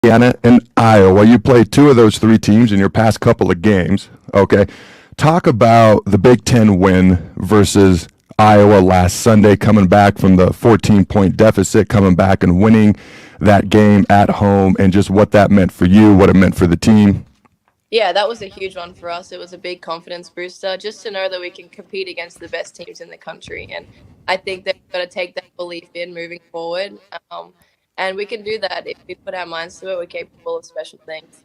Indiana and Iowa. You played two of those three teams in your past couple of games. Okay. Talk about the Big Ten win versus Iowa last Sunday, coming back from the 14-point deficit, coming back and winning that game at home, and just what that meant for you, what it meant for the team. Yeah, that was a huge one for us. It was a big confidence booster just to know that we can compete against the best teams in the country. And I think that we've got to take that belief in moving forward. And we can do that if we put our minds to it. We're capable of special things.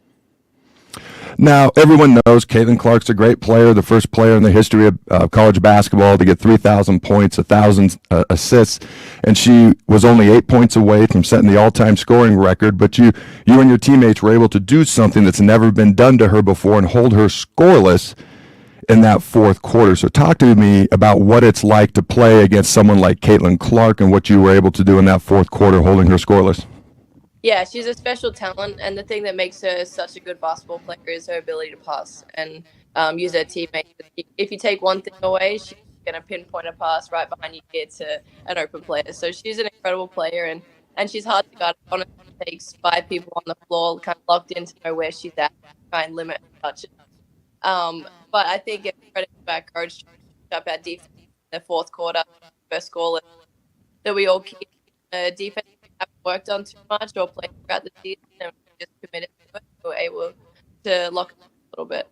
Now, everyone knows Caitlin Clark's a great player, the first player in the history of college basketball to get 3,000 points, 1,000 assists, and she was only 8 points away from setting the all-time scoring record. But you and your teammates were able to do something that's never been done to her before and hold her scoreless in that fourth quarter. So talk to me about what it's like to play against someone like Caitlin Clark and what you were able to do in that fourth quarter holding her scoreless. Yeah, she's a special talent, and the thing that makes her such a good basketball player is her ability to pass and use her teammates. If you take one thing away, she's going to pinpoint a pass right behind you here to an open player. So she's an incredible player, and she's hard to guard. Honestly, it takes five people on the floor kind of locked in to know where she's at, try and limit her touches. But I think it's credit to our coach to up our defense in the fourth quarter, first goal that we all keep. Defense haven't worked on too much or played throughout the season, and we just committed to it. We were able to lock it up a little bit.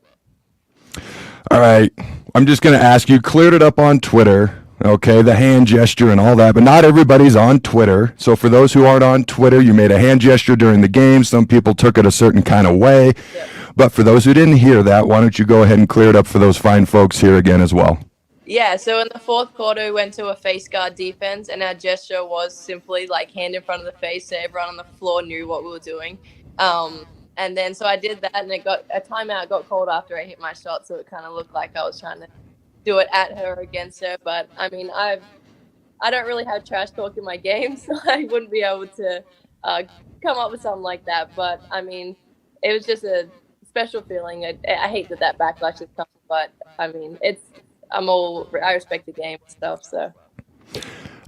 All right. I'm just going to ask you, cleared it up on Twitter, okay, the hand gesture and all that, but not everybody's on Twitter. So for those who aren't on Twitter, you made a hand gesture during the game. Some people took it a certain kind of way. Yeah. But for those who didn't hear that, why don't you go ahead and clear it up for those fine folks here again as well? Yeah, so in the fourth quarter, we went to a face guard defense, and our gesture was simply like hand in front of the face so everyone on the floor knew what we were doing. And then so I did that, and a timeout got called after I hit my shot, so it kind of looked like I was trying to do it at her or against her. But I mean, I don't really have trash talk in my game, so I wouldn't be able to come up with something like that. But I mean, it was just a special feeling. I hate that backlash is coming, but I mean, I respect the game and stuff, so.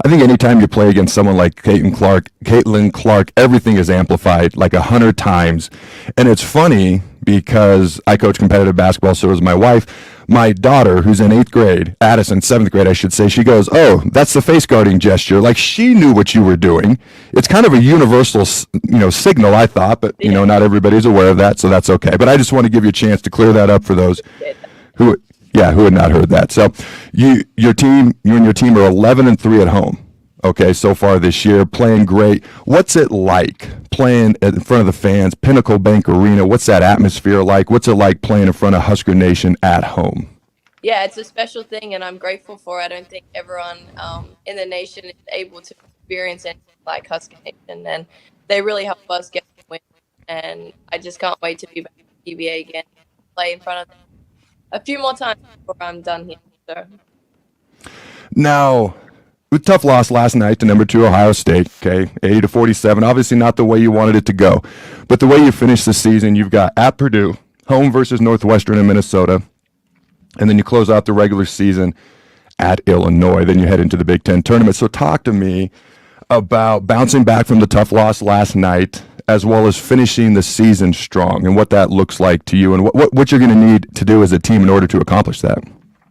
I think anytime you play against someone like Caitlin Clark, everything is amplified like 100 times. And it's funny because I coach competitive basketball, so does my wife. My daughter, who's in 8th grade, Addison, 7th grade, I should say, she goes, "Oh, that's the face guarding gesture." Like she knew what you were doing. It's kind of a universal, signal, I thought, but, not everybody's aware of that, so that's okay. But I just want to give you a chance to clear that up for those who had not heard that. So you and your team are 11-3 at home. Okay, so far this year, playing great. What's it like playing in front of the fans, Pinnacle Bank Arena? What's that atmosphere like? What's it like playing in front of Husker Nation at home? Yeah, it's a special thing, and I'm grateful for it. I don't think everyone in the nation is able to experience anything like Husker Nation, and they really help us get the win. And I just can't wait to be back in PBA again, play in front of them a few more times before I'm done here. So. Now, a tough loss last night to number 2 Ohio State, okay, 80-47. Obviously not the way you wanted it to go. But the way you finished the season, you've got at Purdue, home versus Northwestern in Minnesota, and then you close out the regular season at Illinois. Then you head into the Big Ten tournament. So talk to me about bouncing back from the tough loss last night, as well as finishing the season strong, and what that looks like to you, and what you're going to need to do as a team in order to accomplish that.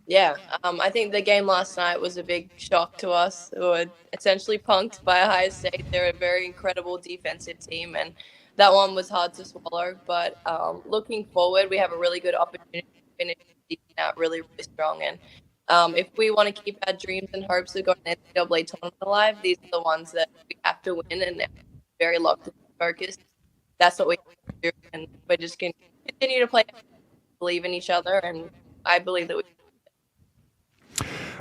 Yeah, I think the game last night was a big shock to us. We were essentially punked by Ohio State. They're a very incredible defensive team, and that one was hard to swallow. But looking forward, we have a really good opportunity to finish the season out really, really strong. And if we want to keep our dreams and hopes of going to the NCAA tournament alive, these are the ones that we have to win, and they're very locked and focused. That's what we have to do, and we're just going to continue to play, believe in each other, and I believe that we.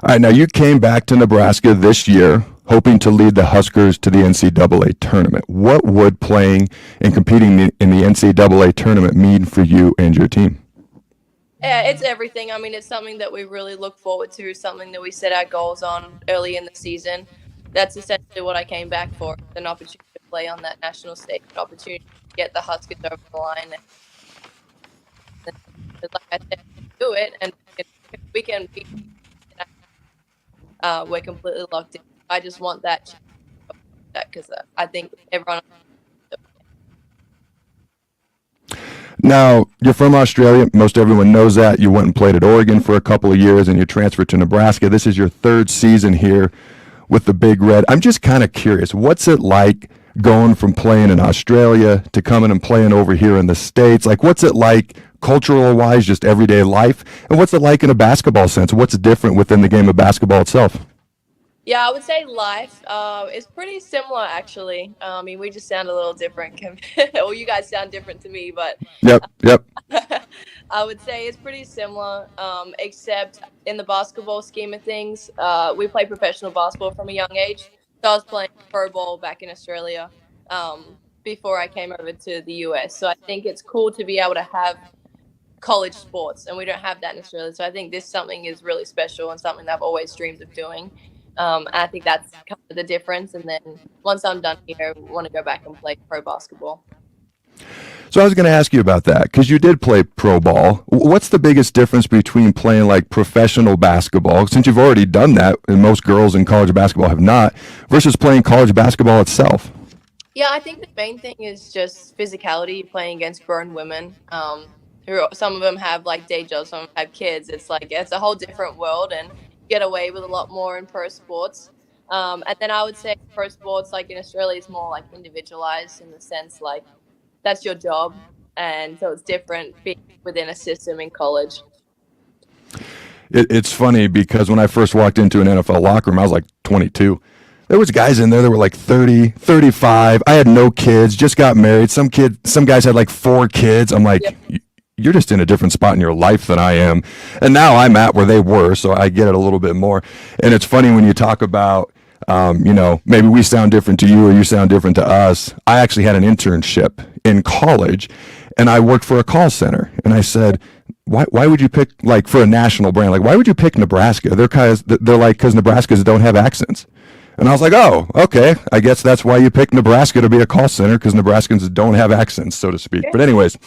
All right, now you came back to Nebraska this year hoping to lead the Huskers to the NCAA tournament. What would playing and competing in the NCAA tournament mean for you and your team? Yeah, it's everything. I mean, it's something that we really look forward to, something that we set our goals on early in the season. That's essentially what I came back for, an opportunity to play on that national stage, an opportunity to get the Huskers over the line. And like I said, do it, and we can beat. We're completely locked in. I just want that because I think everyone. Now, you're from Australia. Most everyone knows that. You went and played at Oregon for a couple of years and you transferred to Nebraska. This is your third season here with the Big Red. I'm just kind of curious. What's it like going from playing in Australia to coming and playing over here in the States? Like, what's it like cultural wise, just everyday life? And what's it like in a basketball sense? What's different within the game of basketball itself? Yeah, I would say life is pretty similar actually. I mean, we just sound a little different, or you guys sound different to me, but Yep, yep. I would say it's pretty similar, except in the basketball scheme of things, we play professional basketball from a young age. So I was playing pro ball back in Australia before I came over to the US. So I think it's cool to be able to have college sports, and we don't have that in Australia. So I think this something is really special and something that I've always dreamed of doing. And I think that's kind of the difference. And then once I'm done here, I want to go back and play pro basketball. So I was going to ask you about that because you did play pro ball. What's the biggest difference between playing like professional basketball, since you've already done that, and most girls in college basketball have not, versus playing college basketball itself? Yeah, I think the main thing is just physicality, playing against grown women. Who some of them have like day jobs, some of them have kids. It's like it's a whole different world, and you get away with a lot more in pro sports. And then I would say pro sports, like in Australia, is more like individualized in the sense like that's your job, and so it's different being within a system in college. It's funny because when I first walked into an NFL locker room, I was like 22. There was guys in there that were like 30, 35. I had no kids, just got married. Some guys had like 4 kids. I'm like, Yep. you're just in a different spot in your life than I am. And now I'm at where they were, so I get it a little bit more. And it's funny when you talk about, maybe we sound different to you or you sound different to us. I actually had an internship in college, and I worked for a call center. And I said, why would you pick, like, for a national brand, like, why would you pick Nebraska? They're like, because Nebraskas don't have accents. And I was like, oh, okay. I guess that's why you picked Nebraska to be a call center, because Nebraskans don't have accents, so to speak. But anyways,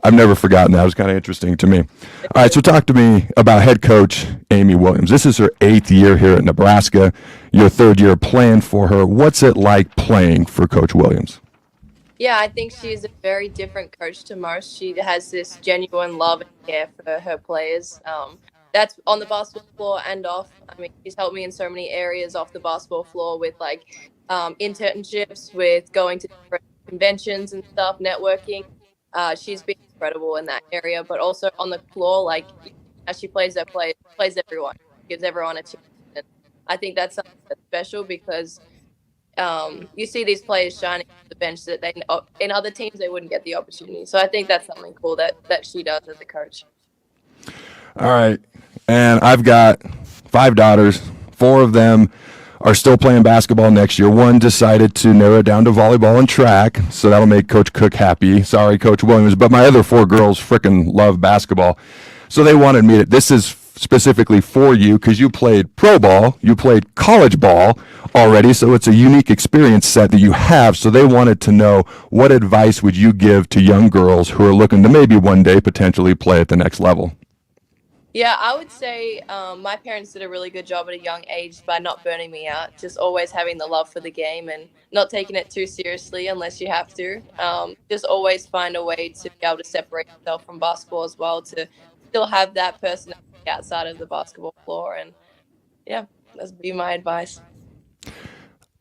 I've never forgotten that. It was kind of interesting to me. All right, so talk to me about head coach Amy Williams. This is her 8th year here at Nebraska, your 3rd year playing for her. What's it like playing for Coach Williams? Yeah, I think she's a very different coach to most. She has this genuine love and care for her players. That's on the basketball floor and off. I mean, she's helped me in so many areas off the basketball floor with like internships, with going to different conventions and stuff, networking. She's been incredible in that area, but also on the floor, like as she plays plays everyone, gives everyone a chance. And I think that's something that's special because you see these players shining on the bench that they in other teams they wouldn't get the opportunity. So I think that's something cool that she does as a coach. All right. And I've got 5 daughters. 4 of them are still playing basketball next year. One decided to narrow it down to volleyball and track, so that'll make Coach Cook happy. Sorry, Coach Williams, but my other 4 girls freaking love basketball. So they wanted me to, this is specifically for you because you played pro ball, you played college ball already, so it's a unique experience set that you have. So they wanted to know, what advice would you give to young girls who are looking to maybe one day potentially play at the next level? Yeah, I would say my parents did a really good job at a young age by not burning me out, just always having the love for the game and not taking it too seriously unless you have to. Just always find a way to be able to separate yourself from basketball as well, to still have that personality outside of the basketball floor. And yeah, that's be my advice.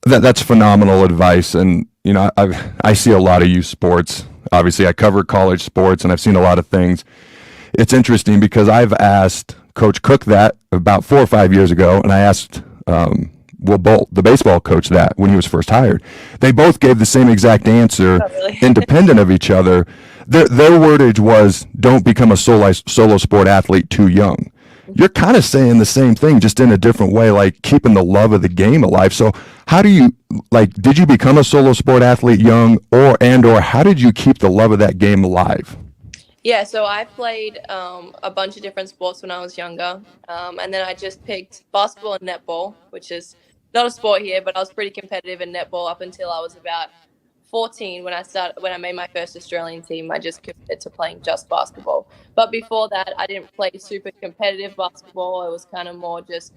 That's phenomenal advice. And, I see a lot of youth sports. Obviously, I cover college sports, and I've seen a lot of things. It's interesting because I've asked Coach Cook that about 4 or 5 years ago, and I asked Will Bolt, the baseball coach, that when he was first hired. They both gave the same exact answer, Not really. independent of each other. Their wordage was, don't become a solo sport athlete too young. You're kind of saying the same thing, just in a different way, like keeping the love of the game alive. So how do you, like, did you become a solo sport athlete young, or how did you keep the love of that game alive? Yeah, so I played a bunch of different sports when I was younger, and then I just picked basketball and netball, which is not a sport here, but I was pretty competitive in netball up until I was about 14 when I made my first Australian team. I just committed to playing just basketball. But before that, I didn't play super competitive basketball. It was kind of more just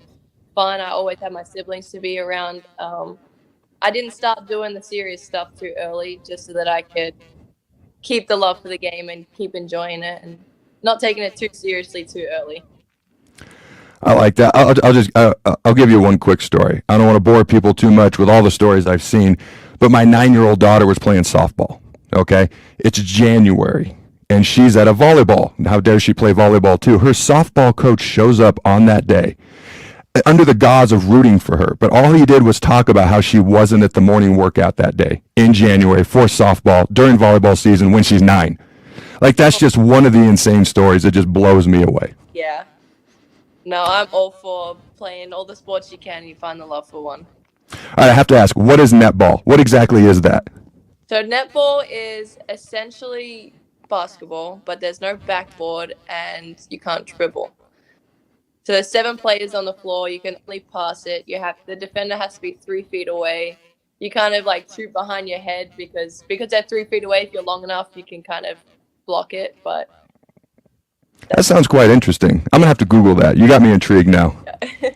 fun. I always had my siblings to be around. I didn't start doing the serious stuff too early, just so that I could keep the love for the game and keep enjoying it and not taking it too seriously too early. I like that. I'll give you one quick story. I don't want to bore people too much with all the stories I've seen, but my 9-year-old daughter was playing softball. Okay, it's January, and she's at a volleyball. How dare she play volleyball too? Her softball coach shows up on that day under the gauze of rooting for her, but all he did was talk about how she wasn't at the morning workout that day in January for softball during volleyball season when she's 9. Like, that's just one of the insane stories that just blows me away. Yeah. No, I'm all for playing all the sports you can. You find the love for one. All right, I have to ask, what is netball? What exactly is that? So netball is essentially basketball, but there's no backboard and you can't dribble. So there's 7 players on the floor. You can only pass it. The defender has to be 3 feet away. You kind of like shoot behind your head because they're 3 feet away. If you're long enough, you can kind of block it. But that sounds quite interesting. I'm gonna have to Google that. You got me intrigued now. Yeah.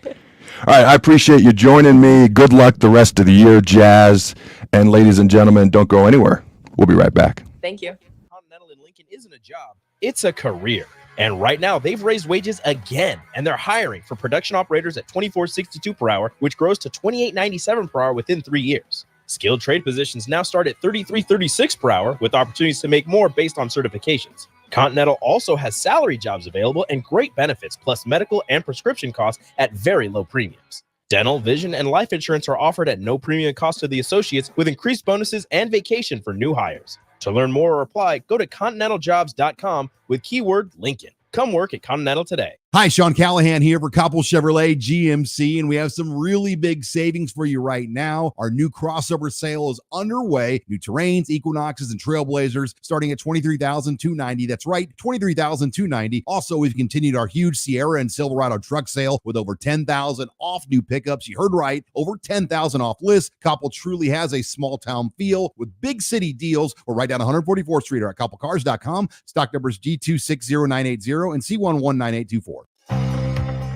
All right, I appreciate you joining me. Good luck the rest of the year, Jazz. And ladies and gentlemen, don't go anywhere. We'll be right back. Thank you. Continental in Lincoln isn't a job, it's a career. And right now, they've raised wages again, and they're hiring for production operators at $24.62 per hour, which grows to $28.97 per hour within 3 years. Skilled trade positions now start at $33.36 per hour, with opportunities to make more based on certifications. Continental also has salary jobs available and great benefits, plus medical and prescription costs at very low premiums. Dental, vision, and life insurance are offered at no premium cost to the associates, with increased bonuses and vacation for new hires. To learn more or apply, go to continentaljobs.com with keyword Lincoln. Come work at Continental today. Hi, Sean Callahan here for Couple Chevrolet GMC, and we have some really big savings for you right now. Our new crossover sale is underway. New Terrains, Equinoxes, and Trailblazers starting at $23,290. That's right, $23,290. Also, we've continued our huge Sierra and Silverado truck sale with over $10,000 off new pickups. You heard right, over $10,000 off list. Couple truly has a small town feel with big city deals. We're right down 144th Street or at couplecars.com. Stock numbers G260980 and C119824.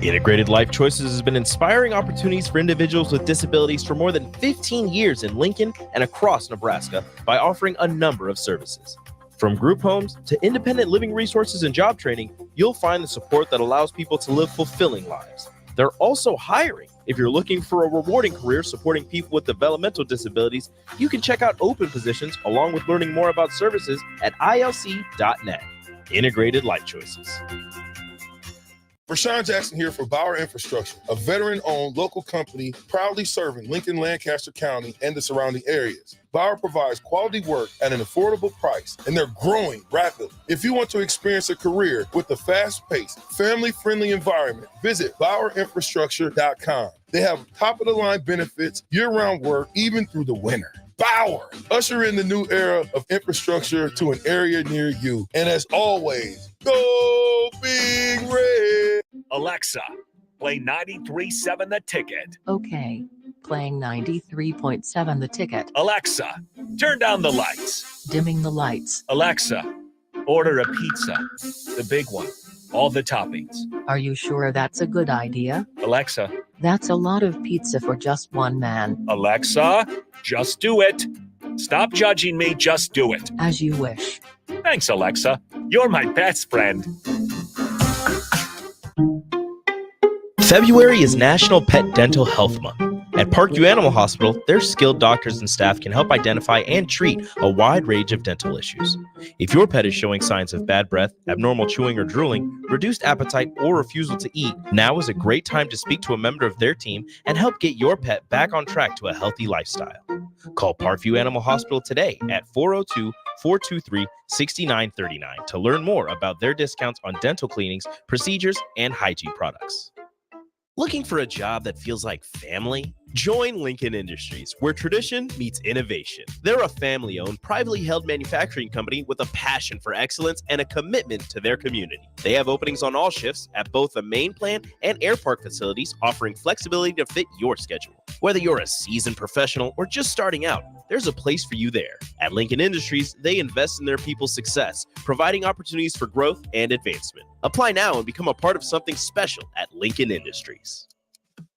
Integrated Life Choices has been inspiring opportunities for individuals with disabilities for more than 15 years in Lincoln and across Nebraska by offering a number of services. From group homes to independent living resources and job training, you'll find the support that allows people to live fulfilling lives. They're also hiring. If you're looking for a rewarding career supporting people with developmental disabilities, you can check out open positions along with learning more about services at ilc.net. Integrated Life Choices. Rashawn Jackson here for Bauer Infrastructure, a veteran-owned local company proudly serving Lincoln, Lancaster County, and the surrounding areas. Bauer provides quality work at an affordable price, and they're growing rapidly. If you want to experience a career with a fast-paced, family-friendly environment, visit BauerInfrastructure.com. They have top-of-the-line benefits, year-round work, even through the winter. Bauer, usher in the new era of infrastructure to an area near you. And as always, go Big Red. Alexa, play 93.7 The Ticket. Okay, playing 93.7 The Ticket. Alexa, turn down the lights. Dimming the lights. Alexa, order a pizza, the big one, all the toppings. Are you sure that's a good idea? Alexa. That's a lot of pizza for just one man. Alexa, just do it. Stop judging me, just do it. As you wish. Thanks, Alexa. You're my best friend. February is National Pet Dental Health Month. At Parkview Animal Hospital, their skilled doctors and staff can help identify and treat a wide range of dental issues. If your pet is showing signs of bad breath, abnormal chewing or drooling, reduced appetite, or refusal to eat, now is a great time to speak to a member of their team and help get your pet back on track to a healthy lifestyle. Call Parkview Animal Hospital today at 402-423-6939 to learn more about their discounts on dental cleanings, procedures, and hygiene products. Looking for a job that feels like family? Join Lincoln Industries, where tradition meets innovation. They're a family-owned, privately held manufacturing company with a passion for excellence and a commitment to their community. They have openings on all shifts at both the main plant and air park facilities, offering flexibility to fit your schedule. Whether you're a seasoned professional or just starting out, there's a place for you there. At Lincoln Industries, they invest in their people's success, providing opportunities for growth and advancement. Apply now and become a part of something special at Lincoln Industries.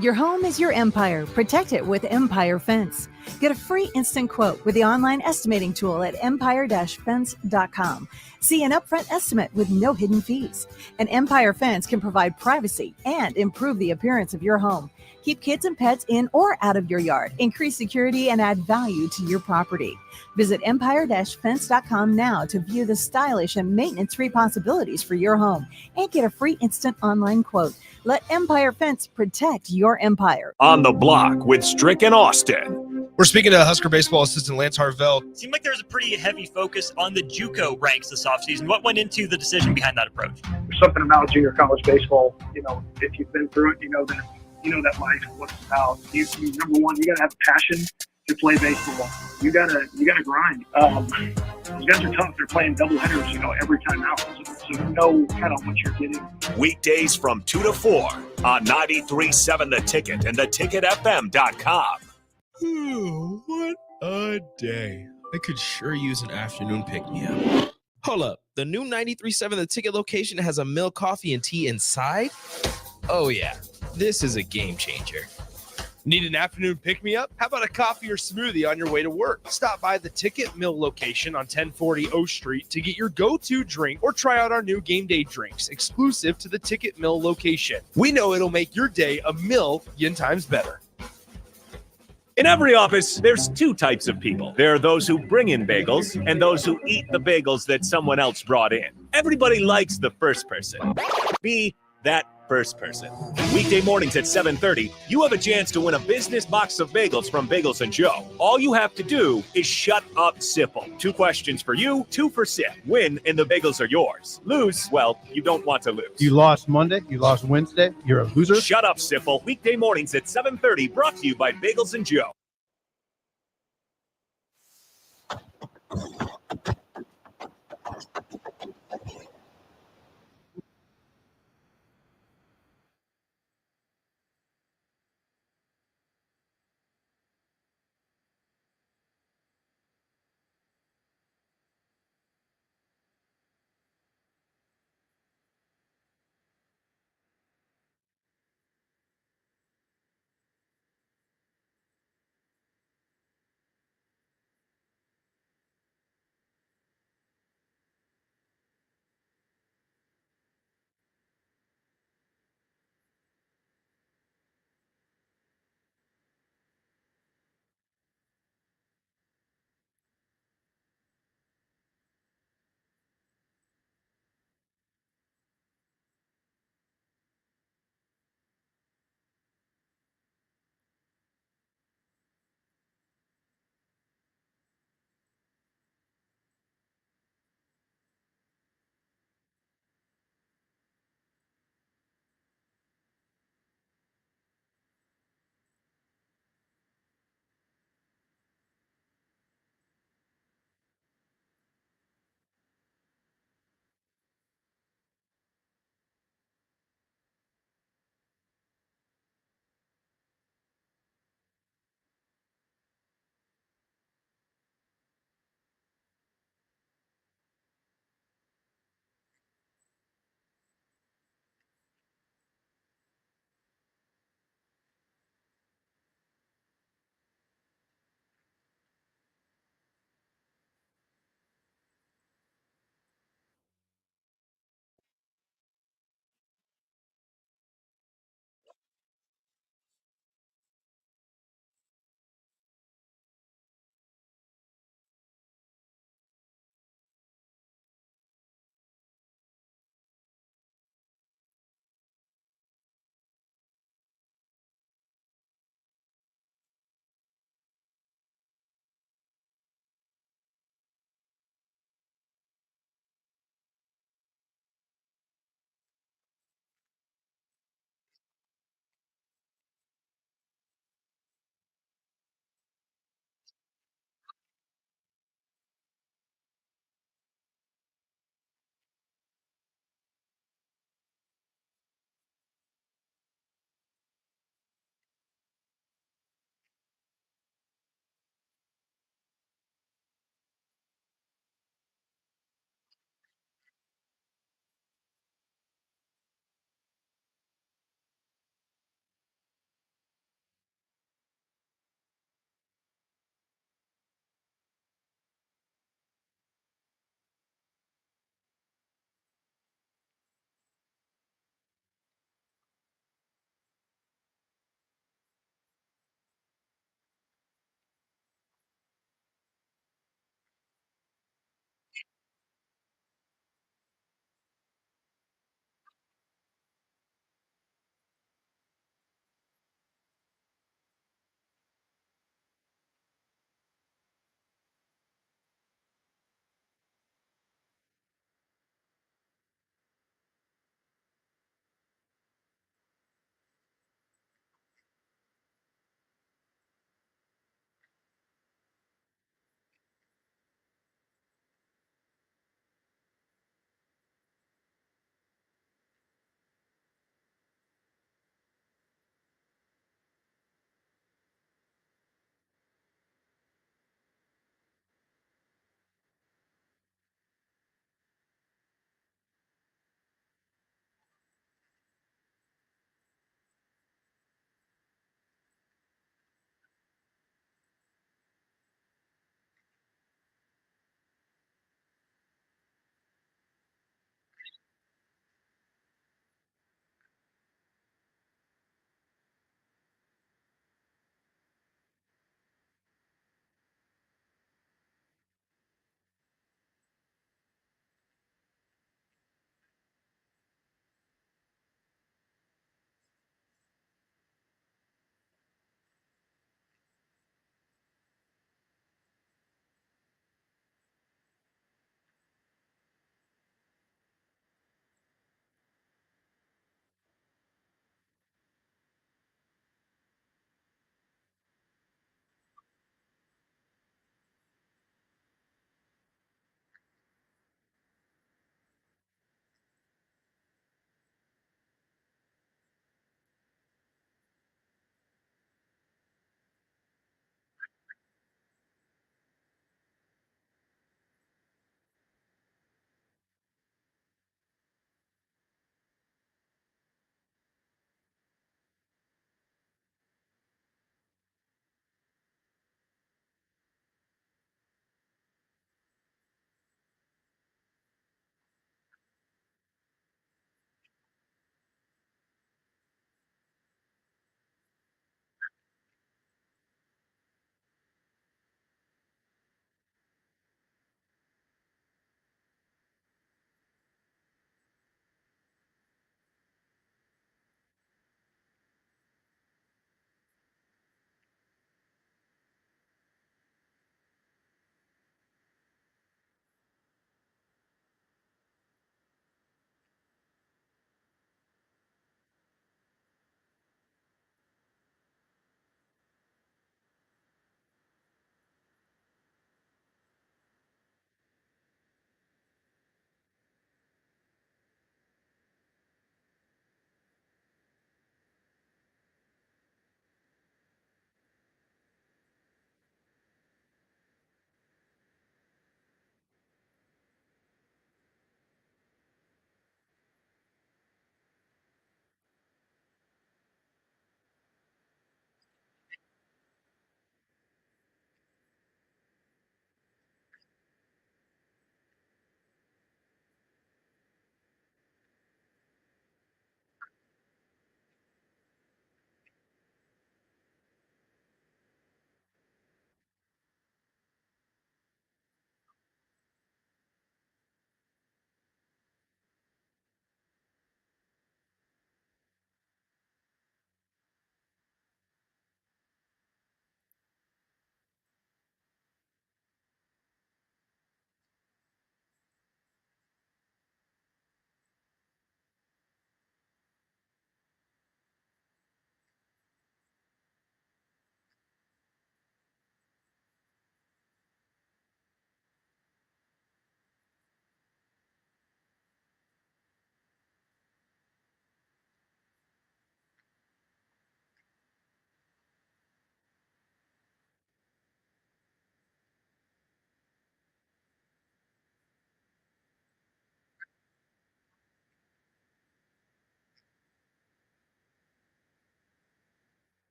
Your home is your empire. Protect it with Empire Fence. Get a free instant quote with the online estimating tool at empire-fence.com. See an upfront estimate with no hidden fees. An Empire Fence can provide privacy and improve the appearance of your home. Keep kids and pets in or out of your yard, increase security, and add value to your property. Visit empire-fence.com now to view the stylish and maintenance-free possibilities for your home and get a free instant online quote. Let Empire Fence protect your empire. On the Block with Strick and Austin. We're speaking to Husker baseball assistant Lance Harvell. Seemed like there's a pretty heavy focus on the JUCO ranks this offseason. What went into the decision behind that approach? There's something about junior college baseball. If you've been through it, you know that life and what it's about. You number one, you got to have passion to play baseball. You gotta grind. Those guys are tough. They're playing double headers, every time out. So you know kind of what you're getting. Weekdays from 2 to 4 on 93.7 The Ticket and theticketfm.com. What a day. I could sure use an afternoon pick-me-up. Hold up. The new 93.7 The Ticket location has a milk, coffee, and tea inside? Oh, yeah. This is a game changer. Need an afternoon pick-me-up? How about a coffee or smoothie on your way to work? Stop by the Ticket Mill location on 1040 O Street to get your go-to drink or try out our new game day drinks exclusive to the Ticket Mill location. We know it'll make your day a million times better. In every office, there's two types of people. There are those who bring in bagels and those who eat the bagels that someone else brought in. Everybody likes the first person. Be that first person. Weekday mornings at 7:30, you have a chance to win a business box of bagels from Bagels and Joe. All you have to do is shut up, Sipple. 2 questions for you, 2 for Sip. Win, and the bagels are yours. Lose, well, you don't want to lose. You lost Monday. You lost Wednesday. You're a loser. Shut up, Sipple. Weekday mornings at 7:30, brought to you by Bagels and Joe.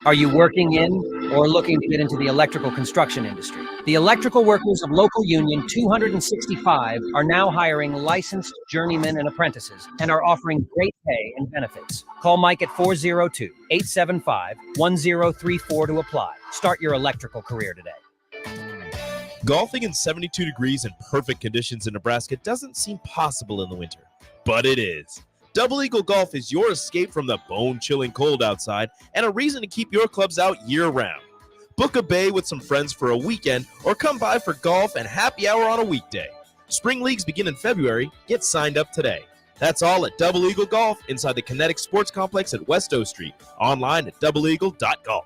Are you working in or looking to get into the electrical construction industry? The electrical workers of Local Union 265 are now hiring licensed journeymen and apprentices and are offering great pay and benefits. Call Mike at 402-875-1034 to apply. Start your electrical career today. Golfing in 72 degrees and perfect conditions in Nebraska doesn't seem possible in the winter, but it is. Double Eagle Golf is your escape from the bone-chilling cold outside and a reason to keep your clubs out year-round. Book a bay with some friends for a weekend or come by for golf and happy hour on a weekday. Spring leagues begin in February. Get signed up today. That's all at Double Eagle Golf inside the Kinetic Sports Complex at West O Street. Online at doubleeagle.golf.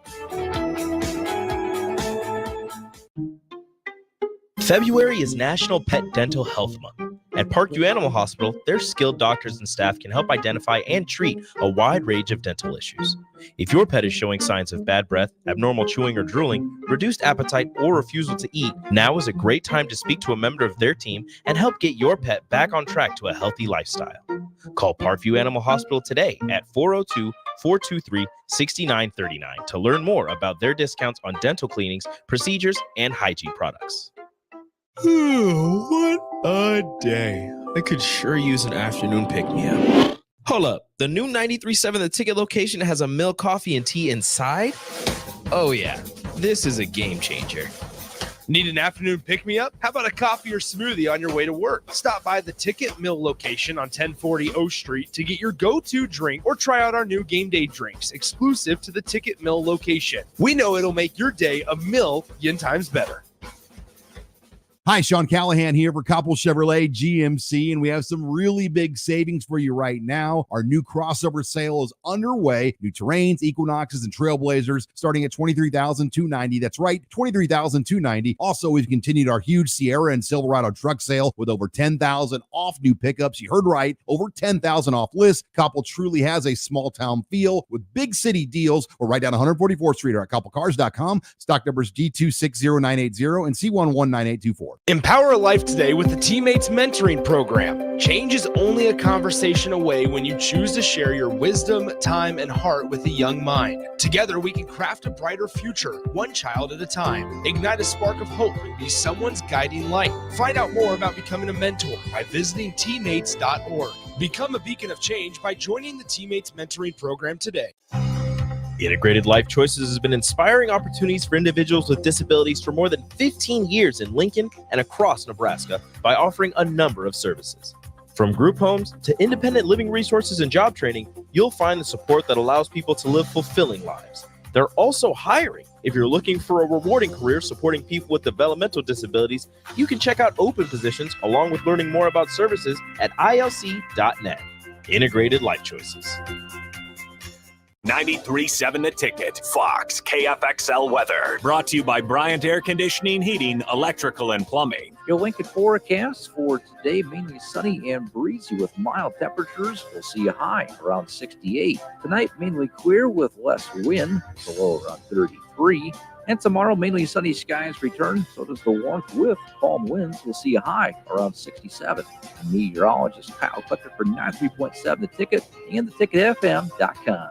February is National Pet Dental Health Month. At Parkview Animal Hospital, their skilled doctors and staff can help identify and treat a wide range of dental issues. If your pet is showing signs of bad breath, abnormal chewing or drooling, reduced appetite, or refusal to eat, now is a great time to speak to a member of their team and help get your pet back on track to a healthy lifestyle. Call Parkview Animal Hospital today at 402-423-6939 to learn more about their discounts on dental cleanings, procedures, and hygiene products. What a day. I could sure use an afternoon pick-me-up. Hold up. The new 93.7 The Ticket location has a milk, coffee, and tea inside? Oh yeah, this is a game changer. Need an afternoon pick-me-up? How about a coffee or smoothie on your way to work? Stop by the Ticket Mill location on 1040 O Street to get your go-to drink or try out our new game day drinks exclusive to the Ticket Mill location. We know it'll make your day a million times better. Hi, Sean Callahan here for Koppel Chevrolet GMC, and we have some really big savings for you right now. Our new crossover sale is underway. New Terrains, Equinoxes, and Trailblazers starting at $23,290. That's right, $23,290. Also, we've continued our huge Sierra and Silverado truck sale with over $10,000 off new pickups. You heard right, over $10,000 off list. Koppel truly has a small town feel with big city deals. We're right down 144th Street or at koppelcars.com. Stock numbers G260980 and C119824. Empower a life today with the Teammates Mentoring Program. Change is only a conversation away when you choose to share your wisdom, time, and heart with a young mind. Together, we can craft a brighter future, one child at a time. Ignite a spark of hope and be someone's guiding light. Find out more about becoming a mentor by visiting teammates.org. Become a beacon of change by joining the Teammates Mentoring Program today. Integrated Life Choices has been inspiring opportunities for individuals with disabilities for more than 15 years in Lincoln and across Nebraska by offering a number of services. From group homes to independent living resources and job training, you'll find the support that allows people to live fulfilling lives. They're also hiring. If you're looking for a rewarding career supporting people with developmental disabilities, you can check out open positions along with learning more about services at ilc.net. Integrated Life Choices. 93.7 The Ticket, Fox, KFXL weather. Brought to you by Bryant Air Conditioning, Heating, Electrical, and Plumbing. Your Lincoln forecast for today, mainly sunny and breezy with mild temperatures. We'll see a high around 68. Tonight, mainly clear with less wind, the low around 33. And tomorrow, mainly sunny skies return. So does the warmth with calm winds. We'll see a high around 67. Meteorologist Kyle Clutter for 93.7 The Ticket and theticketfm.com.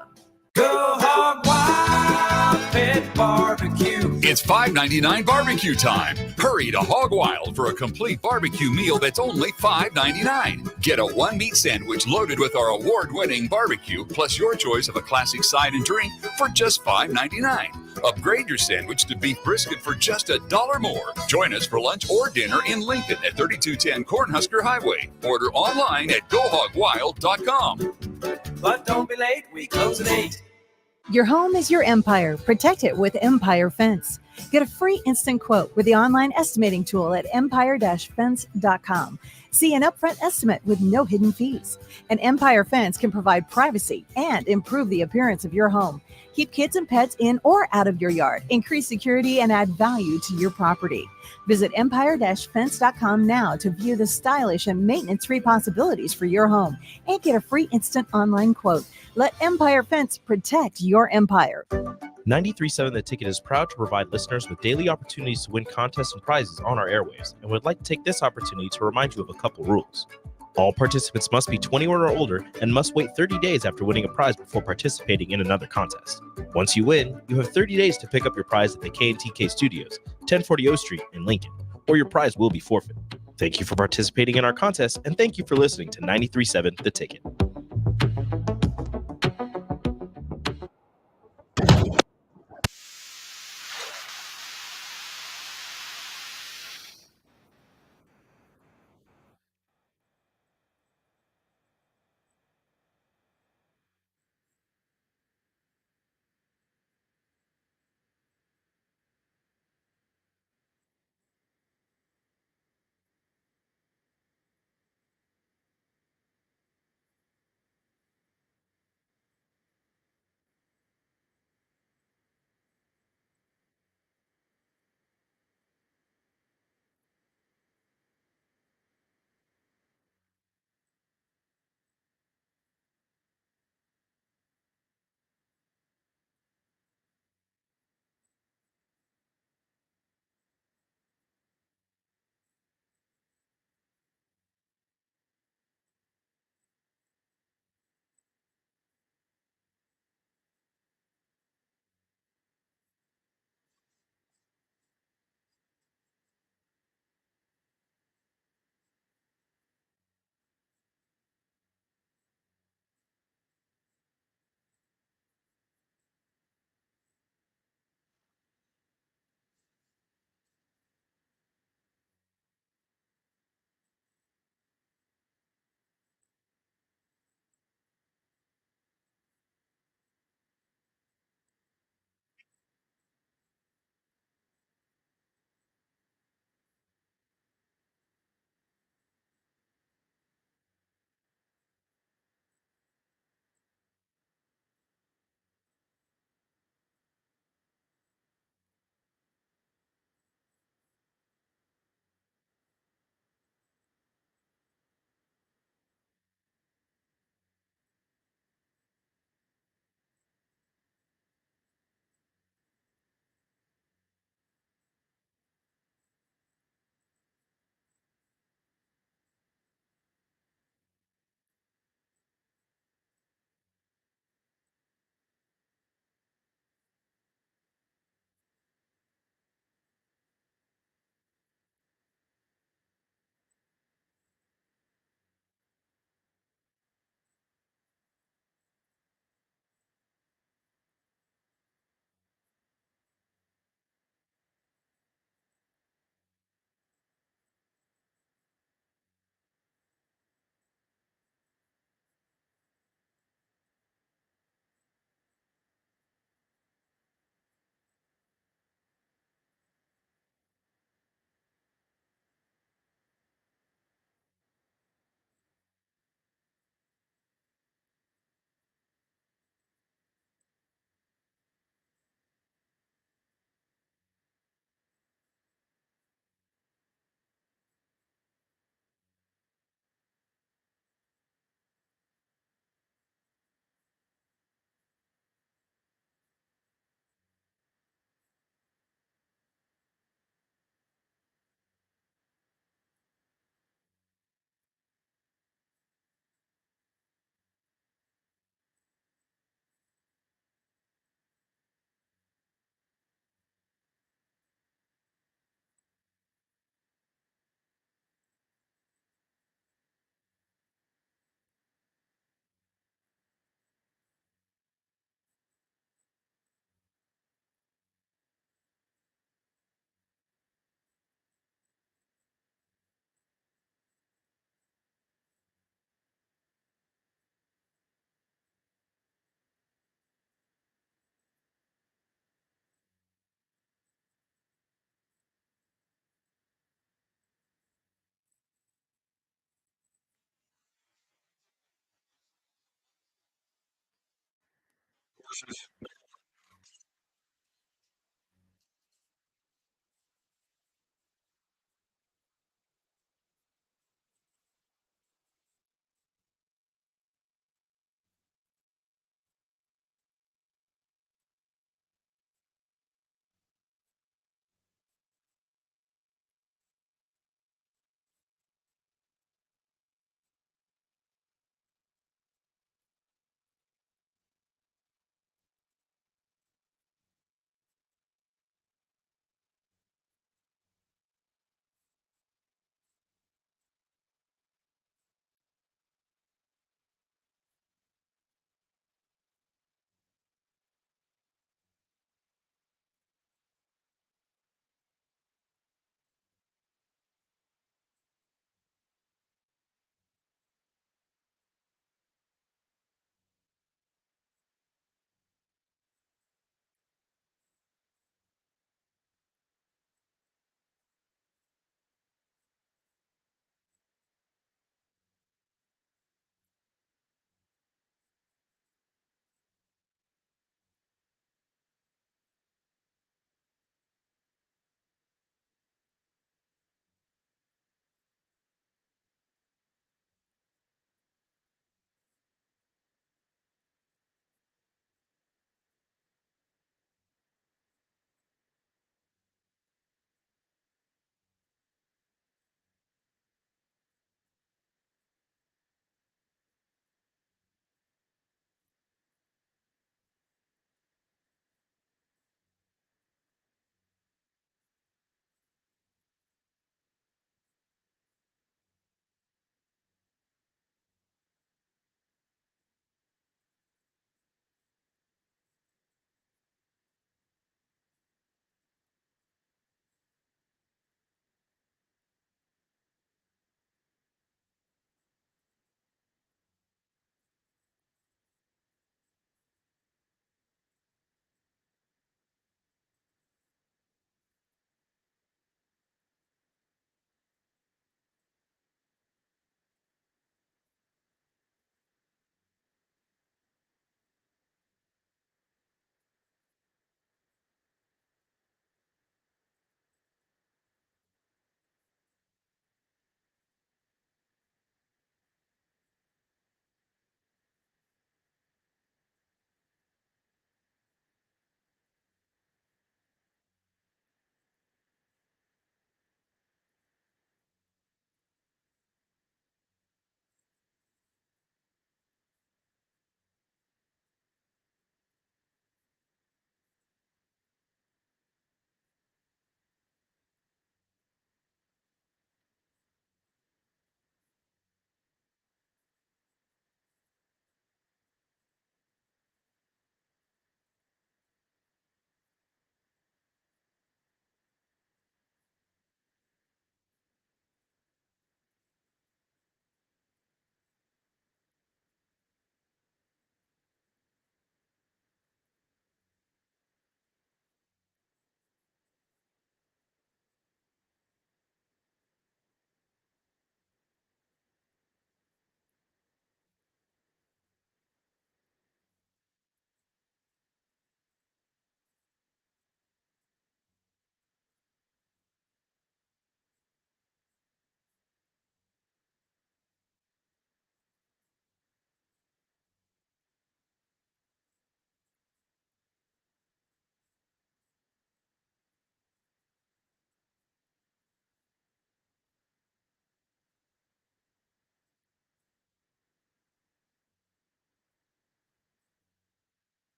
Go Hog Wild Pit Barbecue. It's $5.99 barbecue time. Hurry to Hog Wild for a complete barbecue meal that's only $5.99. Get a one-meat sandwich loaded with our award-winning barbecue, plus your choice of a classic side and drink for just $5.99. Upgrade your sandwich to beef brisket for just $1 more. Join us for lunch or dinner in Lincoln at 3210 Cornhusker Highway. Order online at GoHogWild.com. But don't be late, we close at 8. Your home is your empire. Protect it with Empire Fence. Get a free instant quote with the online estimating tool at empire-fence.com. See an upfront estimate with no hidden fees. An Empire Fence can provide privacy and improve the appearance of your home. Keep kids and pets in or out of your yard. Increase security and add value to your property. Visit empire-fence.com now to view the stylish and maintenance-free possibilities for your home and get a free instant online quote. Let Empire Fence protect your empire. 93.7 The Ticket is proud to provide listeners with daily opportunities to win contests and prizes on our airwaves, and would like to take this opportunity to remind you of a couple rules. All participants must be 21 or older and must wait 30 days after winning a prize before participating in another contest. Once you win, you have 30 days to pick up your prize at the K&TK Studios, 1040 O Street in Lincoln, or your prize will be forfeit. Thank you for participating in our contest, and thank you for listening to 93.7 The Ticket.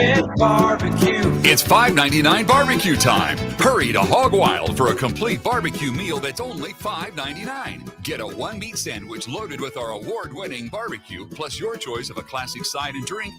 Pit Barbecue. It's $5.99 barbecue time. Hurry to Hog Wild for a complete barbecue meal that's only $5.99. Get a one-meat sandwich loaded with our award-winning barbecue, plus your choice of a classic side and drink